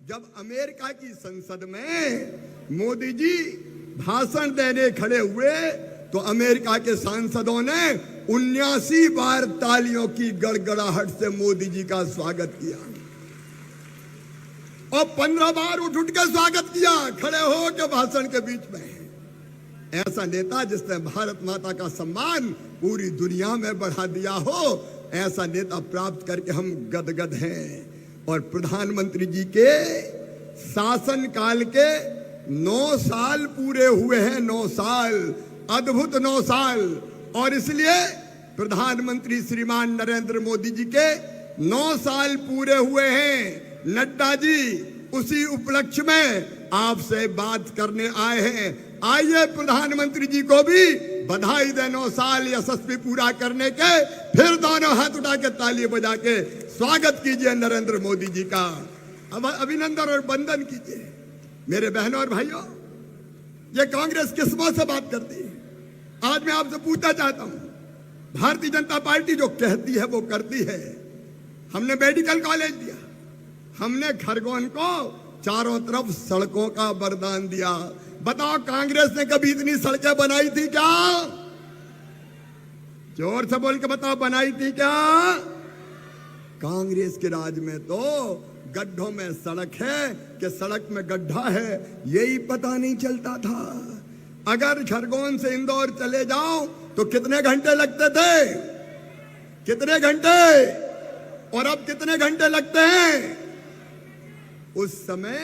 जब अमेरिका की संसद में मोदी जी भाषण देने खड़े हुए तो अमेरिका के सांसदों ने 79 बार तालियों की गड़गड़ाहट से मोदी जी का स्वागत किया और 15 बार उठ उठ के स्वागत किया खड़े हो के भाषण के बीच में। ऐसा नेता जिसने भारत माता का सम्मान पूरी दुनिया में बढ़ा दिया हो, ऐसा नेता प्राप्त करके हम गदगद हैं। और प्रधानमंत्री जी के शासन काल के 9 साल पूरे हुए हैं, 9 साल, अद्भुत 9 साल। और इसलिए प्रधानमंत्री श्रीमान नरेंद्र मोदी जी के 9 साल पूरे हुए हैं। नड्डा जी उसी उपलक्ष्य में आपसे बात करने आए हैं। आइए प्रधानमंत्री जी को भी बधाई दे 9 साल यशस्वी पूरा करने के। फिर दोनों हाथ उठा के ताली बजा के स्वागत कीजिए नरेंद्र मोदी जी का, अब अभिनंदन और वंदन कीजिए। मेरे बहनों और भाइयों, ये कांग्रेस किस मुंह से बात करती है? आज मैं आपसे पूछना चाहता हूं, भारतीय जनता पार्टी जो कहती है वो करती है। हमने मेडिकल कॉलेज दिया, हमने खरगोन को चारों तरफ सड़कों का वरदान दिया। बताओ कांग्रेस ने कभी इतनी सड़कें बनाई थी क्या? जोर से बोल के बताओ, बनाई थी क्या? कांग्रेस के राज में तो गड्ढों में सड़क है कि सड़क में गड्ढा है यही पता नहीं चलता था। अगर खरगोन से इंदौर चले जाओ तो कितने घंटे लगते थे? कितने घंटे? और अब कितने घंटे लगते हैं? उस समय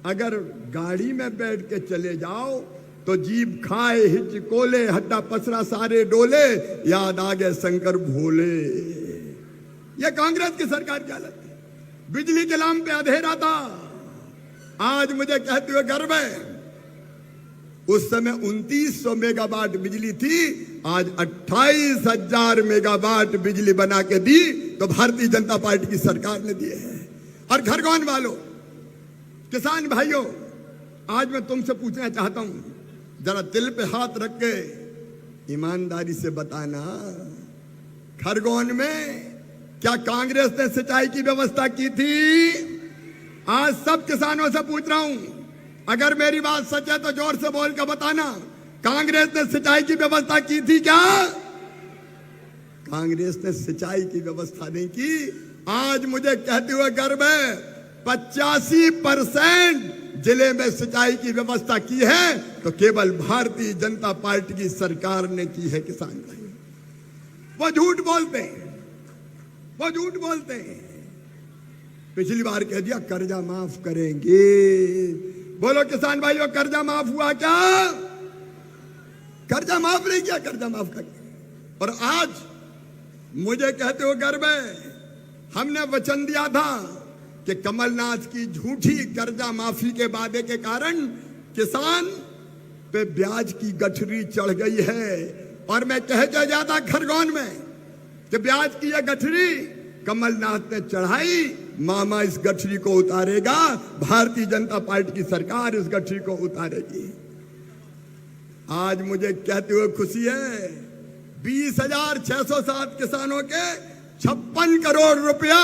अगर गाड़ी में बैठ के चले जाओ तो जीभ खाए हिचकोले हड्डा पसरा सारे डोले, याद आ गए शंकर भोले। ये कांग्रेस की सरकार की हालत है। बिजली के लाम पे अंधेरा था, आज मुझे कहते हुए गर्व है। उस समय 2900 मेगावाट बिजली थी, आज 28,000 मेगावाट बिजली बना के दी तो भारतीय जनता पार्टी की सरकार ने दिए है। और खरगोन वालों, किसान भाइयों, आज मैं तुमसे पूछना चाहता हूं, जरा दिल पे हाथ रख के ईमानदारी से बताना, खरगोन में क्या कांग्रेस ने सिंचाई की व्यवस्था की थी? आज सब किसानों से पूछ रहा हूं, अगर मेरी बात सच है तो जोर से बोल कर बताना, कांग्रेस ने सिंचाई की व्यवस्था की थी क्या? कांग्रेस ने सिंचाई की व्यवस्था नहीं की। आज मुझे कहते हुए गर्व है, 85% जिले में सिंचाई की व्यवस्था की है तो केवल भारतीय जनता पार्टी की सरकार ने की है। किसान भाई वो झूठ बोलते हैं, वो झूठ बोलते हैं। पिछली बार कह दिया कर्जा माफ करेंगे। बोलो किसान भाइयों, कर्जा माफ हुआ क्या? कर्जा माफ नहीं किया, कर्जा माफ कर। और आज मुझे कहते हुए गर्व है, हमने वचन दिया था कि कमलनाथ की झूठी कर्जा माफी के वादे के कारण किसान पे ब्याज की गठरी चढ़ गई है। और मैं कह के ज्यादा खरगोन में कि ब्याज की यह गठरी कमलनाथ ने चढ़ाई, मामा इस गठरी को उतारेगा, भारतीय जनता पार्टी की सरकार इस गठरी को उतारेगी। आज मुझे कहते हुए खुशी है, 20,607 किसानों के 56 करोड़ रुपया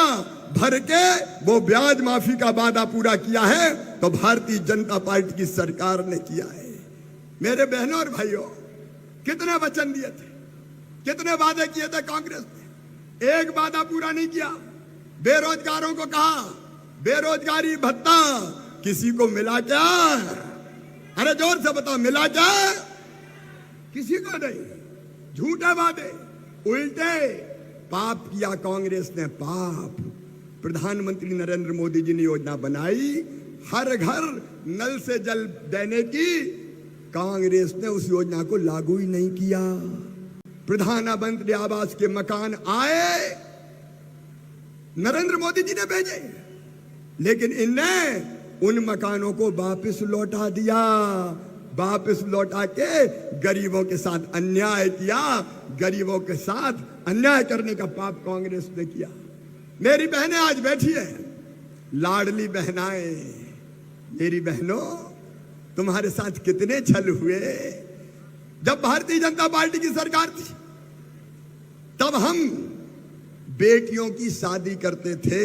भर के वो ब्याज माफी का वादा पूरा किया है तो भारतीय जनता पार्टी की सरकार ने किया है। मेरे बहनों और भाइयों, कितने वचन दिए थे, कितने वादे किए थे कांग्रेस ने, एक वादा पूरा नहीं किया। बेरोजगारों को कहा बेरोजगारी भत्ता किसी को मिला क्या? अरे जोर से बताओ, मिला क्या? किसी को नहीं। झूठे वादे, उल्टे पाप किया कांग्रेस ने, पाप। प्रधानमंत्री नरेंद्र मोदी जी ने योजना बनाई हर घर नल से जल देने की, कांग्रेस ने उस योजना को लागू ही नहीं किया। प्रधानमंत्री आवास के मकान आए, नरेंद्र मोदी जी ने भेजे, लेकिन इनने उन मकानों को वापस लौटा दिया। वापस लौटा के गरीबों के साथ अन्याय किया, गरीबों के साथ अन्याय करने का पाप कांग्रेस ने किया। मेरी बहनें आज बैठी है, लाडली बहनाएं, मेरी बहनों, तुम्हारे साथ कितने छल हुए। जब भारतीय जनता पार्टी की सरकार थी तब हम बेटियों की शादी करते थे,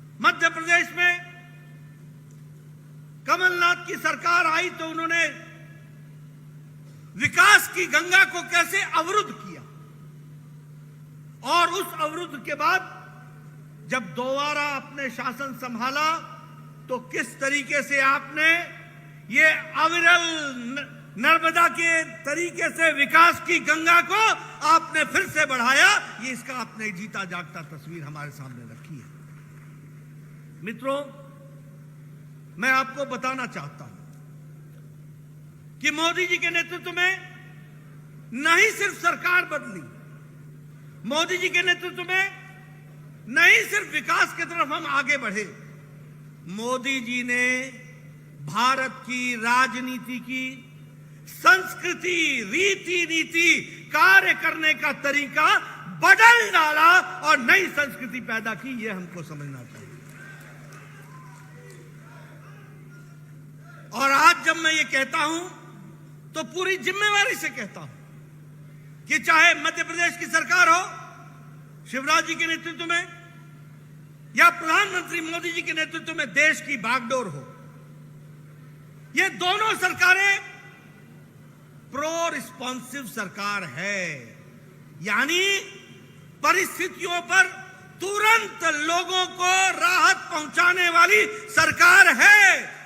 प्रदेश में कमलनाथ की सरकार आई तो उन्होंने विकास की गंगा को कैसे अवरुद्ध किया, और उस अवरुद्ध के बाद जब दोबारा अपने शासन संभाला तो किस तरीके से आपने ये अविरल नर्मदा के तरीके से विकास की गंगा को आपने फिर से बढ़ाया, ये इसका आपने जीता जागता तस्वीर हमारे सामने रखी है। मित्रों, मैं आपको बताना चाहता हूं कि मोदी जी के नेतृत्व में न ही सिर्फ सरकार बदली, मोदी जी के नेतृत्व में न ही सिर्फ विकास की तरफ हम आगे बढ़े, मोदी जी ने भारत की राजनीति की संस्कृति, रीति नीति, कार्य करने का तरीका बदल डाला और नई संस्कृति पैदा की। यह हमको समझना चाहिए। और आज जब मैं ये कहता हूं तो पूरी जिम्मेवारी से कहता हूं कि चाहे मध्य प्रदेश की सरकार हो शिवराज जी के नेतृत्व में या प्रधानमंत्री मोदी जी के नेतृत्व में देश की बागडोर हो, ये दोनों सरकारें प्रो रिस्पॉन्सिव सरकार है, यानी परिस्थितियों पर तुरंत लोगों को राहत पहुंचाने वाली सरकार है।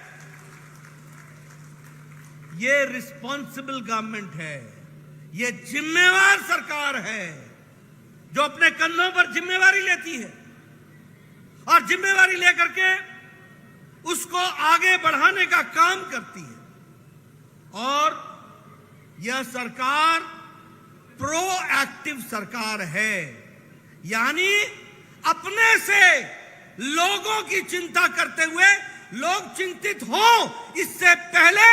ये रिस्पॉन्सिबल गवर्नमेंट है, ये जिम्मेवार सरकार है जो अपने कंधों पर जिम्मेवारी लेती है और जिम्मेवारी लेकर के उसको आगे बढ़ाने का काम करती है। और यह सरकार प्रोएक्टिव सरकार है, यानी अपने से लोगों की चिंता करते हुए लोग चिंतित हो इससे पहले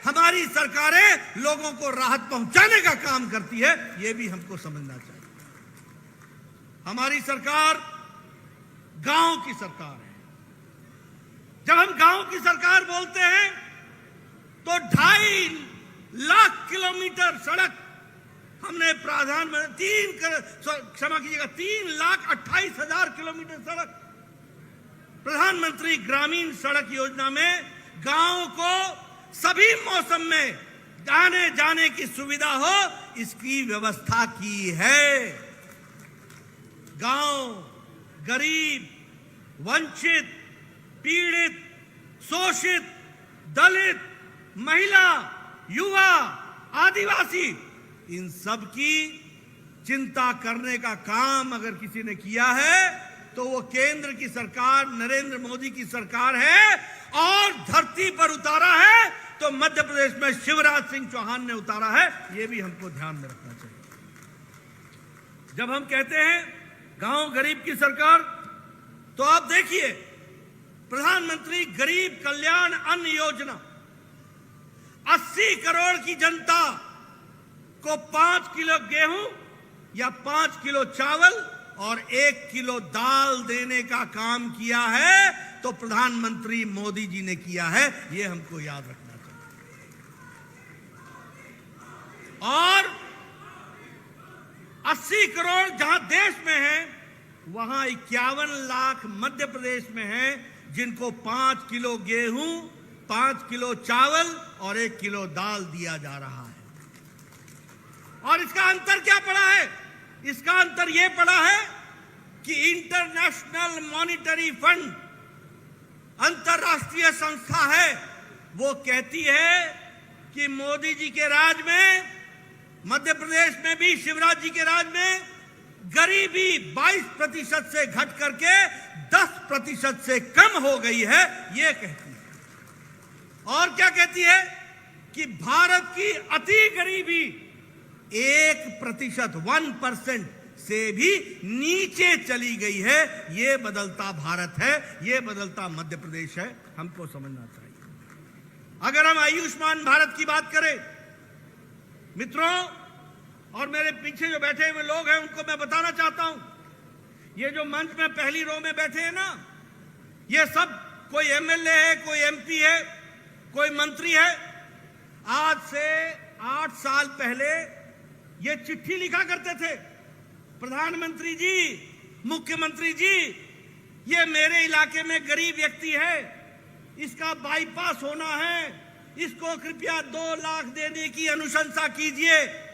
हमारी सरकारें लोगों को राहत पहुंचाने का काम करती है। यह भी हमको समझना चाहिए। हमारी सरकार गांव की सरकार है। जब हम गांव की सरकार बोलते हैं तो 2.5 लाख किलोमीटर सड़क हमने प्रधानमंत्री 3,28,000 किलोमीटर सड़क प्रधानमंत्री ग्रामीण सड़क योजना में गांव को सभी मौसम में आने जाने की सुविधा हो इसकी व्यवस्था की है। गांव गरीब, वंचित, पीड़ित, शोषित, दलित, महिला, युवा, आदिवासी, इन सब की चिंता करने का काम अगर किसी ने किया है तो वो केंद्र की सरकार नरेंद्र मोदी की सरकार है, और धरती पर उतारा है तो मध्य प्रदेश में शिवराज सिंह चौहान ने उतारा है। ये भी हमको ध्यान में रखना चाहिए। जब हम कहते हैं गांव गरीब की सरकार, तो आप देखिए प्रधानमंत्री गरीब कल्याण अन्न योजना 80 करोड़ की जनता को 5 किलो गेहूं या 5 किलो चावल और 1 किलो दाल देने का काम किया है तो प्रधानमंत्री मोदी जी ने किया है। यह हमको याद रखना चाहिए। और 80 करोड़ जहां देश में है वहां 51 लाख मध्य प्रदेश में है जिनको 5 किलो गेहूं, 5 किलो चावल और 1 किलो दाल दिया जा रहा है। और इसका अंतर क्या पड़ा है? इसका अंतर यह पड़ा है कि इंटरनेशनल मॉनिटरी फंड अंतरराष्ट्रीय संस्था है, वो कहती है कि मोदी जी के राज में, मध्य प्रदेश में भी शिवराज जी के राज में गरीबी 22% से घट करके 10% से कम हो गई है। ये कहती है। और क्या कहती है कि भारत की अति गरीबी 1% से भी नीचे चली गई है। ये बदलता भारत है, ये बदलता मध्य प्रदेश है, हमको समझना चाहिए। अगर हम आयुष्मान भारत की बात करें मित्रों, और मेरे पीछे जो बैठे हुए लोग हैं उनको मैं बताना चाहता हूं, ये जो मंच में पहली रो में बैठे हैं ना, ये सब कोई एमएलए है, कोई एमपी है, कोई मंत्री है। आज से 8 साल पहले ये चिट्ठी लिखा करते थे, प्रधानमंत्री जी, मुख्यमंत्री जी, ये मेरे इलाके में गरीब व्यक्ति है, इसका बाईपास होना है, इसको कृपया 2 लाख देने की अनुशंसा कीजिए।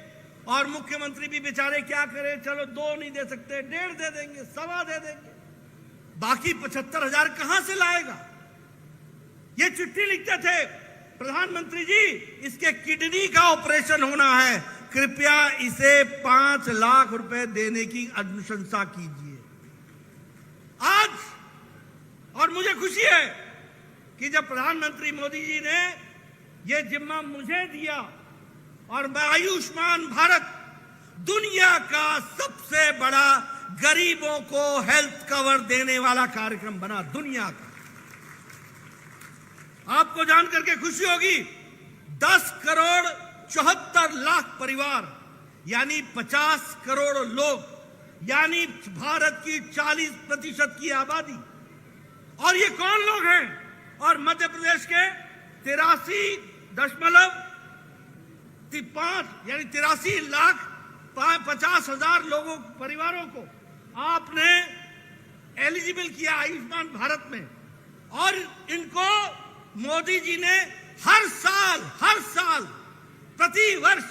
और मुख्यमंत्री भी बेचारे क्या करे, चलो 2 नहीं दे सकते, 1.5 दे देंगे, 1.25 दे देंगे, बाकी 75,000 कहां से लाएगा। ये चिट्ठी लिखते थे, प्रधानमंत्री जी इसके किडनी का ऑपरेशन होना है, कृपया इसे 5 लाख रुपए देने की अनुशंसा कीजिए। आज और मुझे खुशी है कि जब प्रधानमंत्री मोदी जी ने यह जिम्मा मुझे दिया और मैं आयुष्मान भारत दुनिया का सबसे बड़ा गरीबों को हेल्थ कवर देने वाला कार्यक्रम बना, दुनिया का। आपको जानकर के खुशी होगी, 10 करोड़ 74 लाख परिवार यानी 50 करोड़ लोग, यानी भारत की 40% की आबादी। और ये कौन लोग हैं? और मध्य प्रदेश के 83.5 यानी 83 लाख 50,000 लोगों परिवारों को आपने एलिजिबल किया आयुष्मान भारत में। और इनको मोदी जी ने हर साल प्रति वर्ष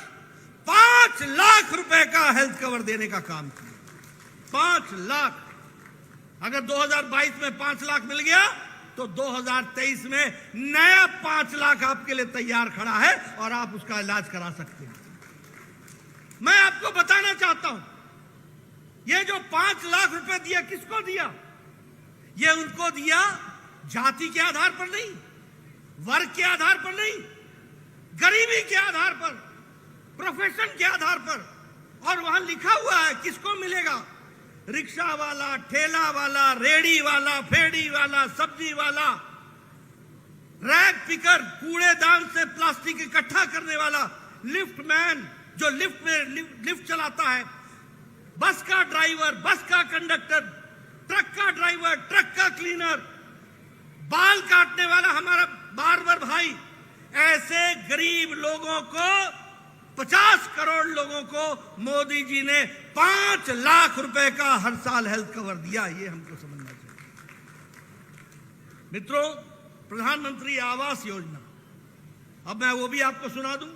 5 लाख रुपए का हेल्थ कवर देने का काम किया। 5 लाख। अगर 2022 में 5 लाख मिल गया तो 2023 में नया 5 लाख आपके लिए तैयार खड़ा है और आप उसका इलाज करा सकते हैं। मैं आपको बताना चाहता हूं, ये जो 5 लाख रुपए दिया, किसको दिया? ये उनको दिया जाति के आधार पर नहीं, वर्ग के आधार पर नहीं, गरीबी के आधार पर, प्रोफेशन के आधार पर। और वहां लिखा हुआ है किसको मिलेगा, रिक्शा वाला, ठेला वाला, रेडी वाला, फेडी वाला, सब्जी वाला, रैग पिकर, कूड़ेदान से प्लास्टिक इकट्ठा करने वाला, लिफ्ट मैन जो लिफ्ट में लिफ्ट चलाता है, बस का ड्राइवर, बस का कंडक्टर, ट्रक का ड्राइवर, ट्रक का क्लीनर, बाल काटने वाला हमारा बार्बर भाई, ऐसे गरीब लोगों को, 50 करोड़ लोगों को मोदी जी ने 5 लाख रुपए का हर साल हेल्थ कवर दिया। ये हमको समझना चाहिए। मित्रों, प्रधानमंत्री आवास योजना, अब मैं वो भी आपको सुना दूं।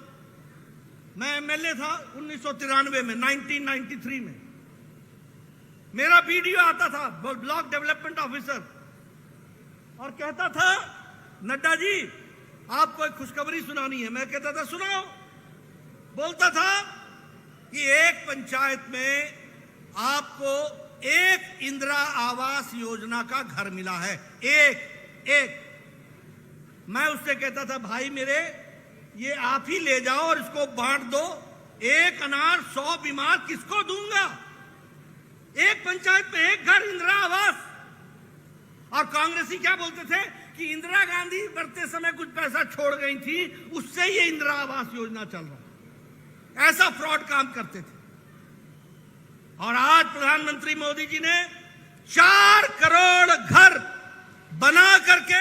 मैं एमएलए था 1993 में, 1993 में। मेरा वीडियो आता था, ब्लॉक डेवलपमेंट ऑफिसर, और कहता था नड्डा जी आपको एक खुशखबरी सुनानी है। मैं कहता था सुनाओ। बोलता था कि एक पंचायत में आपको एक इंदिरा आवास योजना का घर मिला है, एक। मैं उससे कहता था भाई मेरे, ये आप ही ले जाओ और इसको बांट दो, एक अनार 100 बीमार किसको दूंगा? एक पंचायत में एक घर, इंदिरा आवास। और कांग्रेसी क्या बोलते थे कि इंदिरा गांधी मरते समय कुछ पैसा छोड़ गई थी, उससे ये इंदिरा आवास योजना चल रहा। ऐसा फ्रॉड काम करते थे। और आज प्रधानमंत्री मोदी जी ने 4 करोड़ घर बना करके